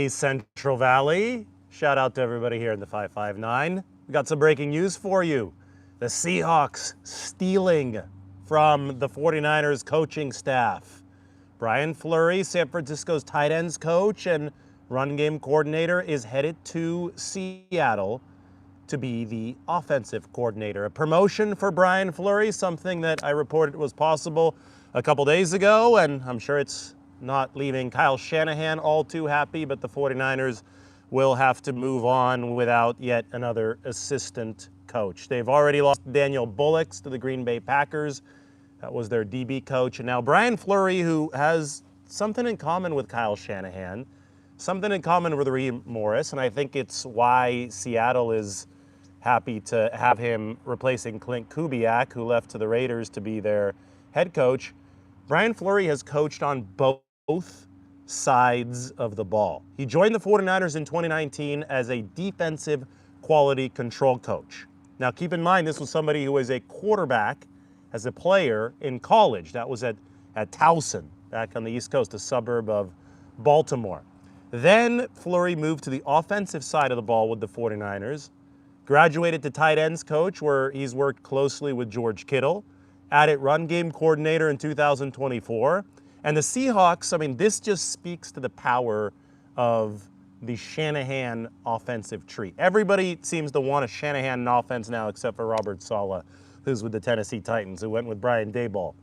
Central Valley. Shout out to everybody here in the 559. We got some breaking news for you. The Seahawks stealing from the 49ers coaching staff. Brian Flurry, San Francisco's tight ends coach and run game coordinator, is headed to Seattle to be the offensive coordinator. A promotion for Brian Flurry, something that I reported was possible a couple days ago, and I'm sure it's not leaving Kyle Shanahan all too happy, but the 49ers will have to move on without yet another assistant coach. They've already lost Daniel Bullocks to the Green Bay Packers. That was their DB coach. And now Brian Flurry, who has something in common with Kyle Shanahan, something in common with Raheem Morris, and I think it's why Seattle is happy to have him replacing Clint Kubiak, who left to the Raiders to be their head coach. Brian Flurry has coached on both sides of the ball. He joined the 49ers in 2019 as a defensive quality control coach. Now keep in mind, this was somebody who was a quarterback as a player in college. That was at Towson, back on the East Coast, a suburb of Baltimore. Then Flurry moved to the offensive side of the ball with the 49ers, graduated to tight ends coach, where he's worked closely with George Kittle, added run game coordinator in 2024. And the Seahawks, I mean, this just speaks to the power of the Shanahan offensive tree. Everybody seems to want a Shanahan offense now except for Robert Saleh, who's with the Tennessee Titans, who went with Brian Daboll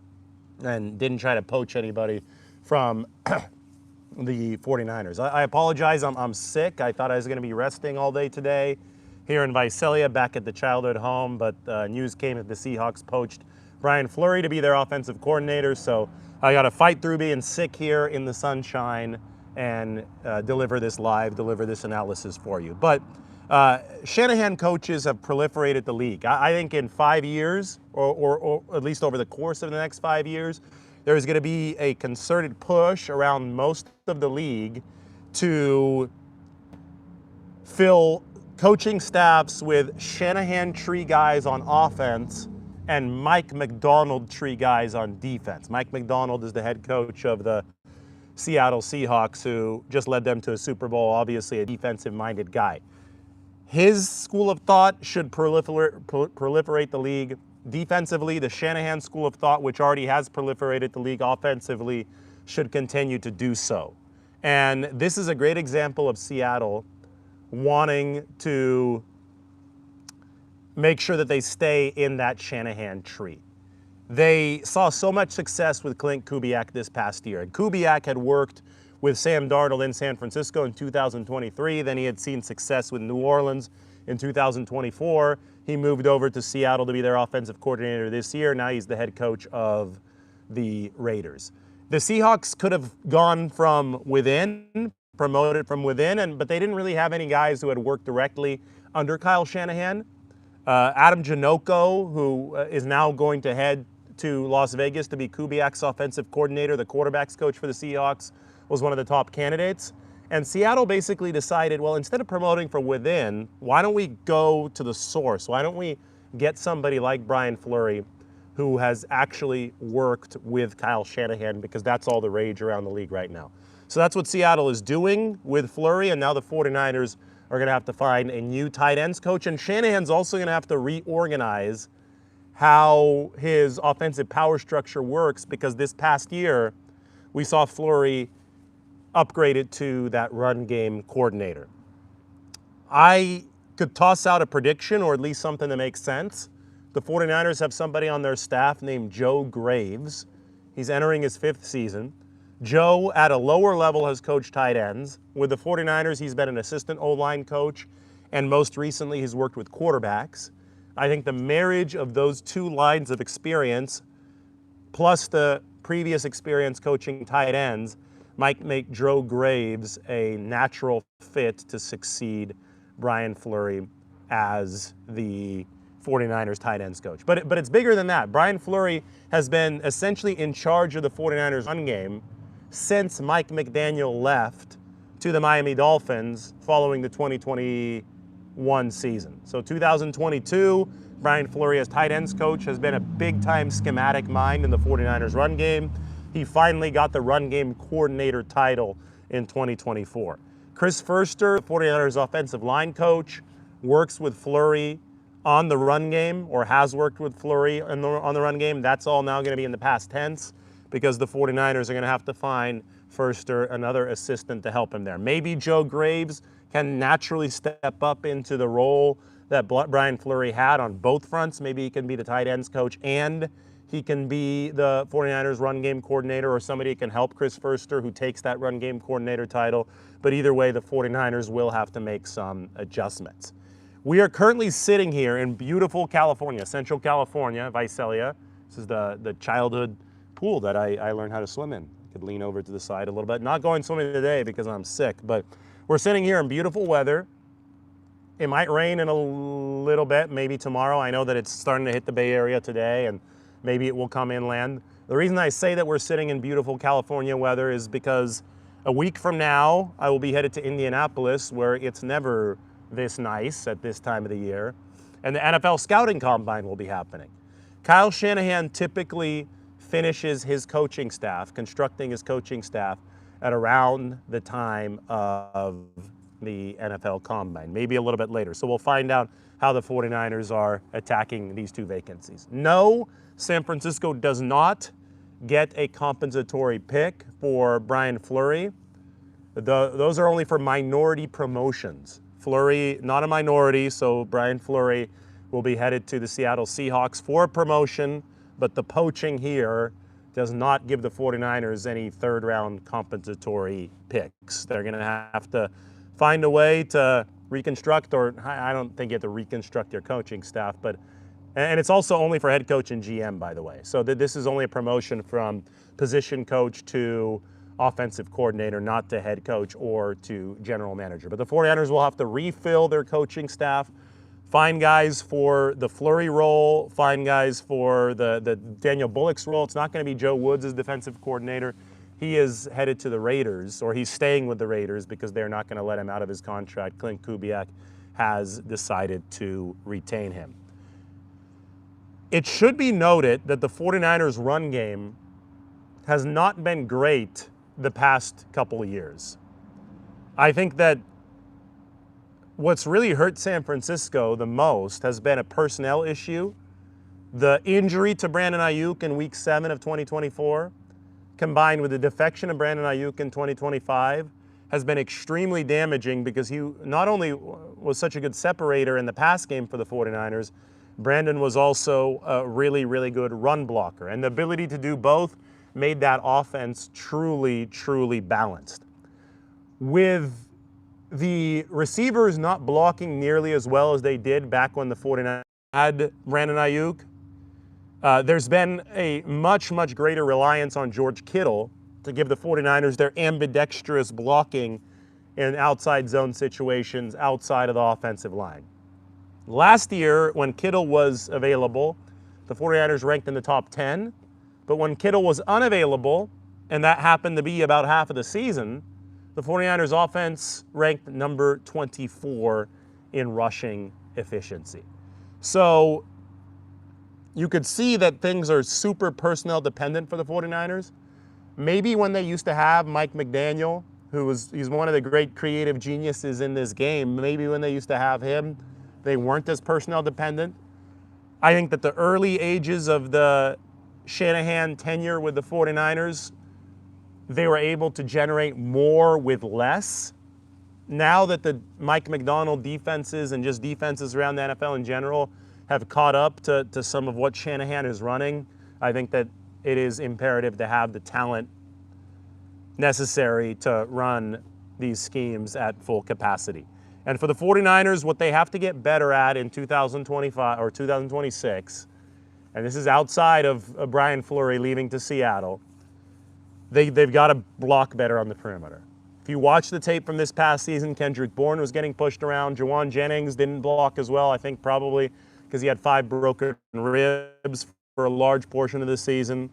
and didn't try to poach anybody from the 49ers. I apologize, I'm sick. I thought I was going to be resting all day today here in Visalia, back at the childhood home, but news came that the Seahawks poached Brian Flurry to be their offensive coordinator, so I got to fight through being sick here in the sunshine and deliver this analysis for you. But Shanahan coaches have proliferated the league. I think in 5 years, or at least over the course of the next 5 years, there's going to be a concerted push around most of the league to fill coaching staffs with Shanahan tree guys on offense and Mike Macdonald tree guys on defense. Mike Macdonald is the head coach of the Seattle Seahawks, who just led them to a Super Bowl, obviously a defensive-minded guy. His school of thought should proliferate the league defensively. The Shanahan school of thought, which already has proliferated the league offensively, should continue to do so. And this is a great example of Seattle wanting to make sure that they stay in that Shanahan tree. They saw so much success with Clint Kubiak this past year. And Kubiak had worked with Sam Darnold in San Francisco in 2023. Then he had seen success with New Orleans in 2024. He moved over to Seattle to be their offensive coordinator this year. Now he's the head coach of the Raiders. The Seahawks could have gone from within, promoted from within, but they didn't really have any guys who had worked directly under Kyle Shanahan. Adam Janocko, who is now going to head to Las Vegas to be Kubiak's offensive coordinator, the quarterback's coach for the Seahawks, was one of the top candidates. And Seattle basically decided, well, instead of promoting from within, why don't we go to the source? Why don't we get somebody like Brian Flurry, who has actually worked with Kyle Shanahan, because that's all the rage around the league right now. So that's what Seattle is doing with Flurry, and now the 49ers are going to have to find a new tight ends coach, and Shanahan's also going to have to reorganize how his offensive power structure works, because this past year we saw Fleury upgraded to that run game coordinator. I could toss out a prediction, or at least something that makes sense. The 49ers have somebody on their staff named Joe Graves. He's entering his 5th season. Joe, at a lower level, has coached tight ends. With the 49ers, he's been an assistant O-line coach, and most recently he's worked with quarterbacks. I think the marriage of those two lines of experience, plus the previous experience coaching tight ends, might make Joe Graves a natural fit to succeed Brian Flurry as the 49ers tight ends coach. But it's bigger than that. Brian Flurry has been essentially in charge of the 49ers run game since Mike McDaniel left to the Miami Dolphins following the 2021 season. So 2022, Brian Flurry as tight ends coach has been a big-time schematic mind in the 49ers run game. He finally got the run game coordinator title in 2024. Chris Foerster, the 49ers offensive line coach, works with Fleury on the run game, or has worked with Fleury on the run game. That's all now going to be in the past tense because the 49ers are going to have to find Foerster another assistant to help him there. Maybe Joe Graves can naturally step up into the role that Brian Flurry had on both fronts. Maybe he can be the tight ends coach and he can be the 49ers run game coordinator, or somebody who can help Chris Foerster, who takes that run game coordinator title. But either way, the 49ers will have to make some adjustments. We are currently sitting here in beautiful California, Central California, Visalia. This is the childhood pool that I learned how to swim in. I could lean over to the side a little bit. Not going swimming today because I'm sick, but we're sitting here in beautiful weather. It might rain in a little bit, maybe tomorrow. I know that it's starting to hit the Bay Area today, and maybe it will come inland. The reason I say that we're sitting in beautiful California weather is because a week from now, I will be headed to Indianapolis, where it's never this nice at this time of the year, and the NFL Scouting Combine will be happening. Kyle Shanahan typically finishes his coaching staff, constructing his coaching staff, at around the time of the NFL Combine, maybe a little bit later. So we'll find out how the 49ers are attacking these two vacancies. No, San Francisco does not get a compensatory pick for Brian Flurry. Those are only for minority promotions. Fleury, not a minority, so Brian Flurry will be headed to the Seattle Seahawks for a promotion, but the poaching here does not give the 49ers any third-round compensatory picks. They're going to have to find a way to reconstruct, or I don't think you have to reconstruct your coaching staff, but, and it's also only for head coach and GM, by the way. So this is only a promotion from position coach to offensive coordinator, not to head coach or to general manager. But the 49ers will have to refill their coaching staff, find guys for the Fleury role, find guys for the Daniel Bullock's role. It's not going to be Joe Woods as defensive coordinator. He is headed to the Raiders, or he's staying with the Raiders because they're not going to let him out of his contract. Clint Kubiak has decided to retain him. It should be noted that the 49ers run game has not been great the past couple of years. I think that what's really hurt San Francisco the most has been a personnel issue. The injury to Brandon Ayuk in Week 7 of 2024, combined with the defection of Brandon Ayuk in 2025, has been extremely damaging because he not only was such a good separator in the pass game for the 49ers, Brandon was also a really, really good run blocker. And the ability to do both made that offense truly, truly balanced. With the receivers not blocking nearly as well as they did back when the 49ers had Brandon Ayuk, there's been a much, much greater reliance on George Kittle to give the 49ers their ambidextrous blocking in outside zone situations outside of the offensive line. Last year, when Kittle was available, the 49ers ranked in the top 10. But when Kittle was unavailable, and that happened to be about half of the season, the 49ers offense ranked number 24 in rushing efficiency. So you could see that things are super personnel dependent for the 49ers. Maybe when they used to have Mike McDaniel, he's one of the great creative geniuses in this game, maybe when they used to have him, they weren't as personnel dependent. I think that the early ages of the Shanahan tenure with the 49ers, they were able to generate more with less. Now that the Mike McDonald defenses and just defenses around the NFL in general have caught up to some of what Shanahan is running, I think that it is imperative to have the talent necessary to run these schemes at full capacity. And for the 49ers, what they have to get better at in 2025 or 2026, and this is outside of Brian Flurry leaving to Seattle, they've got to block better on the perimeter. If you watch the tape from this past season, Kendrick Bourne was getting pushed around. Jawan Jennings didn't block as well, I think probably because he had 5 broken ribs for a large portion of the season.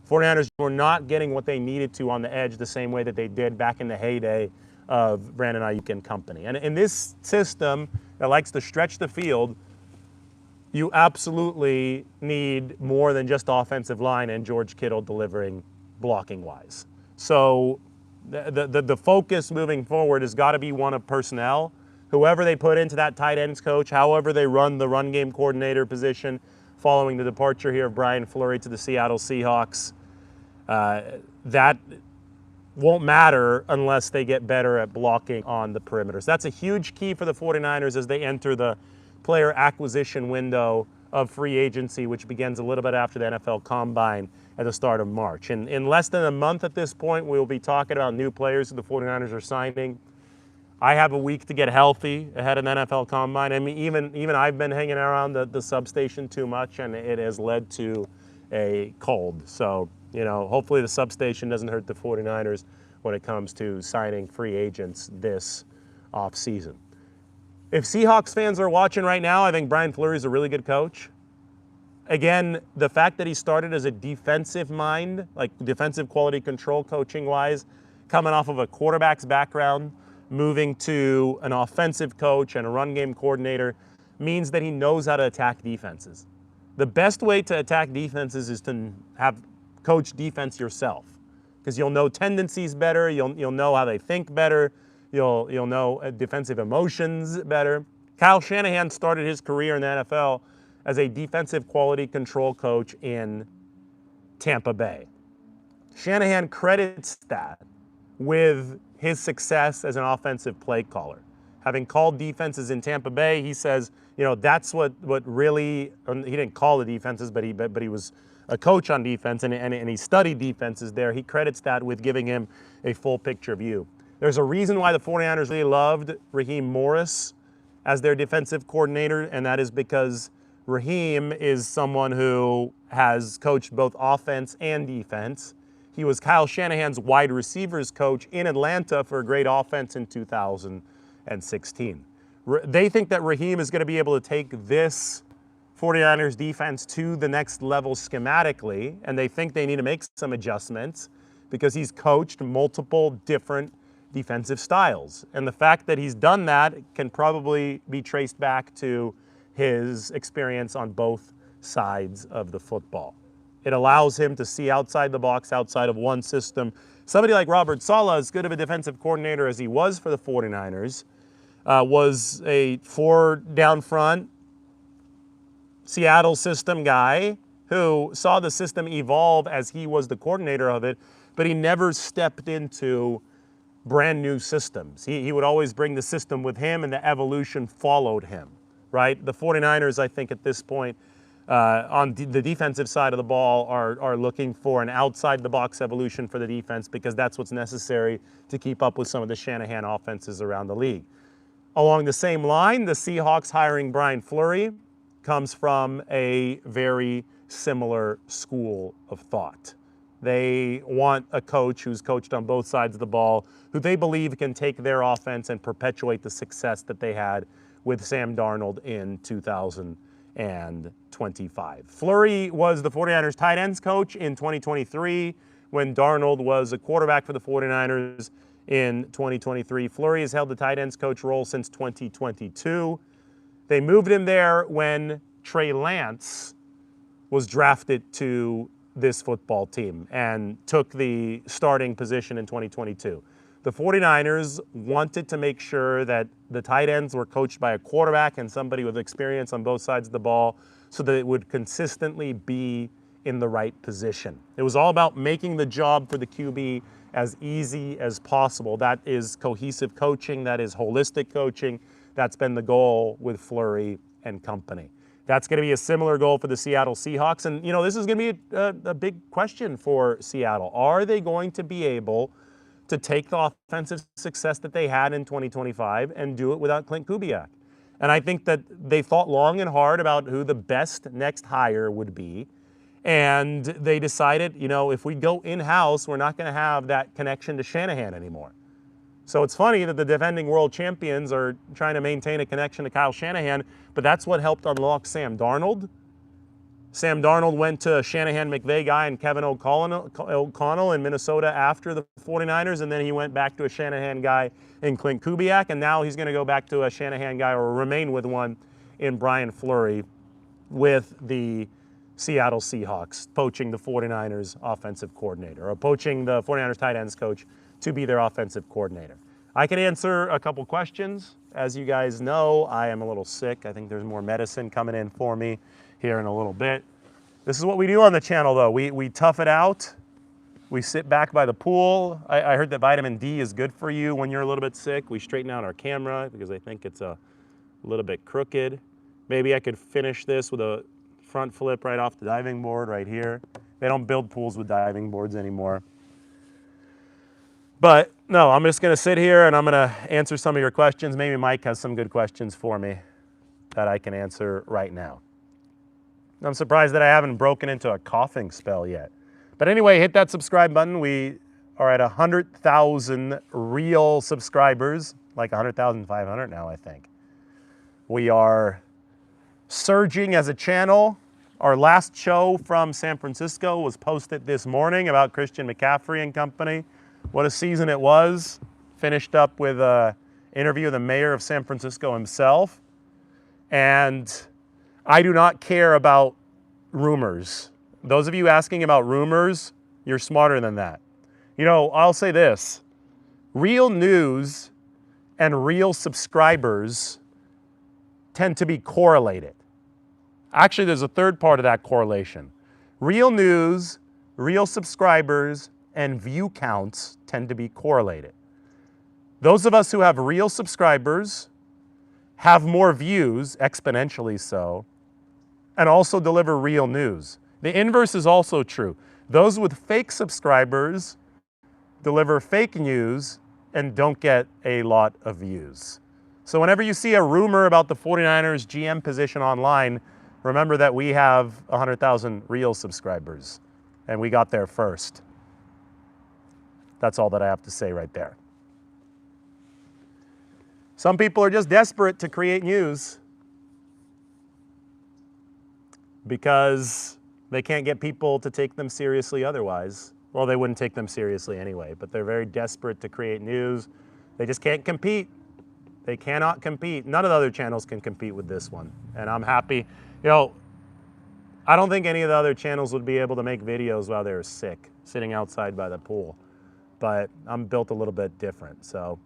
49ers were not getting what they needed to on the edge the same way that they did back in the heyday of Brandon Ayuk and company. And in this system that likes to stretch the field, you absolutely need more than just offensive line and George Kittle delivering blocking-wise. So The focus moving forward has got to be one of personnel. Whoever they put into that tight ends coach, however they run the run game coordinator position following the departure here of Brian Flurry to the Seattle Seahawks, that won't matter unless they get better at blocking on the perimeter. So that's a huge key for the 49ers as they enter the player acquisition window of free agency, which begins a little bit after the NFL Combine at the start of March. And in less than a month at this point, we will be talking about new players that the 49ers are signing. I have a week to get healthy ahead of the NFL Combine. I mean, even I've been hanging around the substation too much, and it has led to a cold. So, hopefully the substation doesn't hurt the 49ers when it comes to signing free agents this offseason. If Seahawks fans are watching right now, I think Brian Flurry is a really good coach. Again, the fact that he started as a defensive mind, like defensive quality control coaching-wise, coming off of a quarterback's background, moving to an offensive coach and a run game coordinator, means that he knows how to attack defenses. The best way to attack defenses is to have coach defense yourself, because you'll know tendencies better, you'll know how they think better, you'll know defensive emotions better. Kyle Shanahan started his career in the NFL as a defensive quality control coach in Tampa Bay. Shanahan credits that with his success as an offensive play caller. Having called defenses in Tampa Bay, he says, that's what really, he didn't call the defenses, but he was a coach on defense and he studied defenses there. He credits that with giving him a full picture view. There's a reason why the 49ers really loved Raheem Morris as their defensive coordinator, and that is because Raheem is someone who has coached both offense and defense. He was Kyle Shanahan's wide receivers coach in Atlanta for a great offense in 2016. They think that Raheem is going to be able to take this 49ers defense to the next level schematically, and they think they need to make some adjustments because he's coached multiple different defensive styles. And the fact that he's done that can probably be traced back to his experience on both sides of the football. It allows him to see outside the box, outside of one system. Somebody like Robert Saleh, as good of a defensive coordinator as he was for the 49ers, was a 4 down front Seattle system guy who saw the system evolve as he was the coordinator of it, but he never stepped into brand new systems. He would always bring the system with him, and the evolution followed him, right? The 49ers, I think, at this point, on the defensive side of the ball are looking for an outside-the-box evolution for the defense because that's what's necessary to keep up with some of the Shanahan offenses around the league. Along the same line, the Seahawks hiring Brian Flurry comes from a very similar school of thought. They want a coach who's coached on both sides of the ball, who they believe can take their offense and perpetuate the success that they had with Sam Darnold in 2025. Fleury was the 49ers tight ends coach in 2023 when Darnold was a quarterback for the 49ers in 2023. Fleury has held the tight ends coach role since 2022. They moved him there when Trey Lance was drafted to this football team and took the starting position in 2022. The 49ers wanted to make sure that the tight ends were coached by a quarterback and somebody with experience on both sides of the ball so that it would consistently be in the right position. It was all about making the job for the QB as easy as possible. That is cohesive coaching. That is holistic coaching. That's been the goal with Fleury and company. That's going to be a similar goal for the Seattle Seahawks. And, this is going to be a big question for Seattle. Are they going to be able to take the offensive success that they had in 2025 and do it without Clint Kubiak? And I think that they thought long and hard about who the best next hire would be. And they decided, if we go in-house, we're not going to have that connection to Shanahan anymore. So it's funny that the defending world champions are trying to maintain a connection to Kyle Shanahan, but that's what helped unlock Sam Darnold. Sam Darnold went to a Shanahan-McVay guy and Kevin O'Connell in Minnesota after the 49ers, and then he went back to a Shanahan guy in Clint Kubiak, and now he's going to go back to a Shanahan guy or remain with one in Brian Flurry with the Seattle Seahawks, poaching the 49ers offensive coordinator, or poaching the 49ers tight ends coach to be their offensive coordinator. I can answer a couple questions. As you guys know, I am a little sick. I think there's more medicine coming in for me here in a little bit. This is what we do on the channel, though. We tough it out. We sit back by the pool. I heard that vitamin D is good for you when you're a little bit sick. We straighten out our camera because I think it's a little bit crooked. Maybe I could finish this with a front flip right off the diving board right here. They don't build pools with diving boards anymore. But no, I'm just gonna sit here and I'm gonna answer some of your questions. Maybe Mike has some good questions for me that I can answer right now. I'm surprised that I haven't broken into a coughing spell yet. But anyway, hit that subscribe button. We are at 100,000 real subscribers, like 100,500 now, I think. We are surging as a channel. Our last show from San Francisco was posted this morning about Christian McCaffrey and company. What a season it was. Finished up with an interview with the mayor of San Francisco himself. And I do not care about rumors. Those of you asking about rumors, you're smarter than that. You know, I'll say this. Real news and real subscribers tend to be correlated. Actually, there's a third part of that correlation. Real news, real subscribers, and view counts tend to be correlated. Those of us who have real subscribers have more views, exponentially so, and also deliver real news. The inverse is also true. Those with fake subscribers deliver fake news and don't get a lot of views. So whenever you see a rumor about the 49ers GM position online, remember that we have 100,000 real subscribers, and we got there first. That's all that I have to say right there. Some people are just desperate to create news because they can't get people to take them seriously otherwise. Well, they wouldn't take them seriously anyway, but they're very desperate to create news. They just can't compete. They cannot compete. None of the other channels can compete with this one. And I'm happy. You know, I don't think any of the other channels would be able to make videos while they're sick, sitting outside by the pool. But I'm built a little bit different. So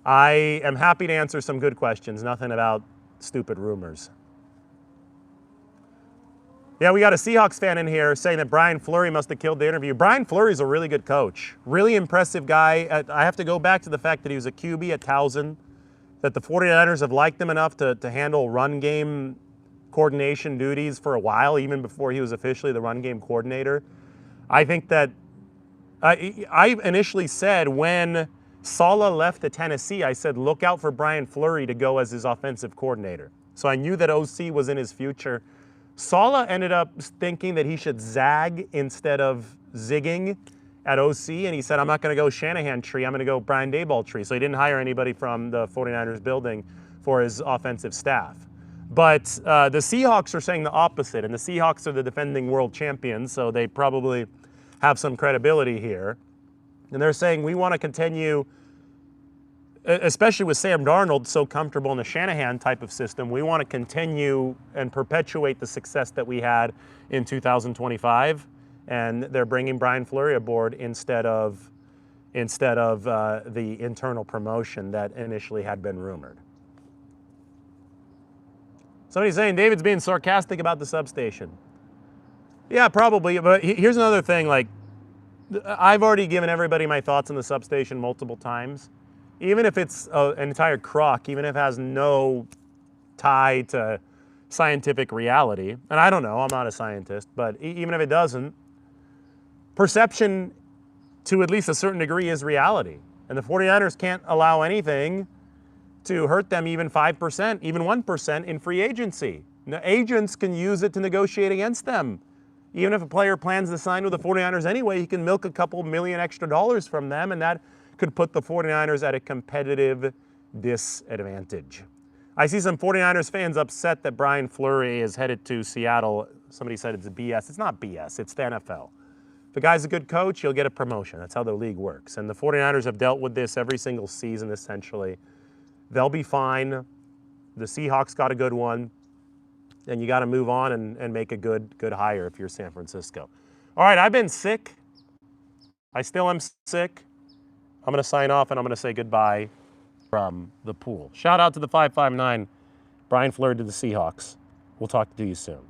I am happy to answer some good questions, nothing about stupid rumors. Yeah, we got a Seahawks fan in here saying that Brian Flurry must have killed the interview. Brian Flurry is a really good coach, really impressive guy. I have to go back to the fact that he was a QB at Towson, that the 49ers have liked him enough to handle run game coordination duties for a while, even before he was officially the run game coordinator. I think that I initially said when Saleh left to Tennessee, I said, look out for Brian Flurry to go as his offensive coordinator. So I knew that OC was in his future. Saleh ended up thinking that he should zag instead of zigging at OC, and he said, I'm not going to go Shanahan tree, I'm going to go Brian Daboll tree. So he didn't hire anybody from the 49ers building for his offensive staff. But the Seahawks are saying the opposite, and the Seahawks are the defending world champions, so they probably have some credibility here. And they're saying we want to continue, especially with Sam Darnold so comfortable in the Shanahan type of system, we want to continue and perpetuate the success that we had in 2025. And they're bringing Brian Flurry aboard instead of the internal promotion that initially had been rumored. Somebody's saying David's being sarcastic about the substation. Yeah, probably, but here's another thing, like, I've already given everybody my thoughts on the substation multiple times. Even if it's an entire crock, even if it has no tie to scientific reality, and I don't know, I'm not a scientist, but even if it doesn't, perception to at least a certain degree is reality. And the 49ers can't allow anything to hurt them even 5%, even 1% in free agency. Now, agents can use it to negotiate against them. Even if a player plans to sign with the 49ers anyway, he can milk a couple million extra dollars from them, and that could put the 49ers at a competitive disadvantage. I see some 49ers fans upset that Brian Flurry is headed to Seattle. Somebody said it's BS. It's not BS. It's the NFL. If a guy's a good coach, he'll get a promotion. That's how the league works. And the 49ers have dealt with this every single season, essentially. They'll be fine. The Seahawks got a good one. And you got to move on and make a good hire if you're San Francisco. All right, I've been sick. I still am sick. I'm going to sign off and I'm going to say goodbye from the pool. Shout out to the 559, Brian Flurry to the Seahawks. We'll talk to you soon.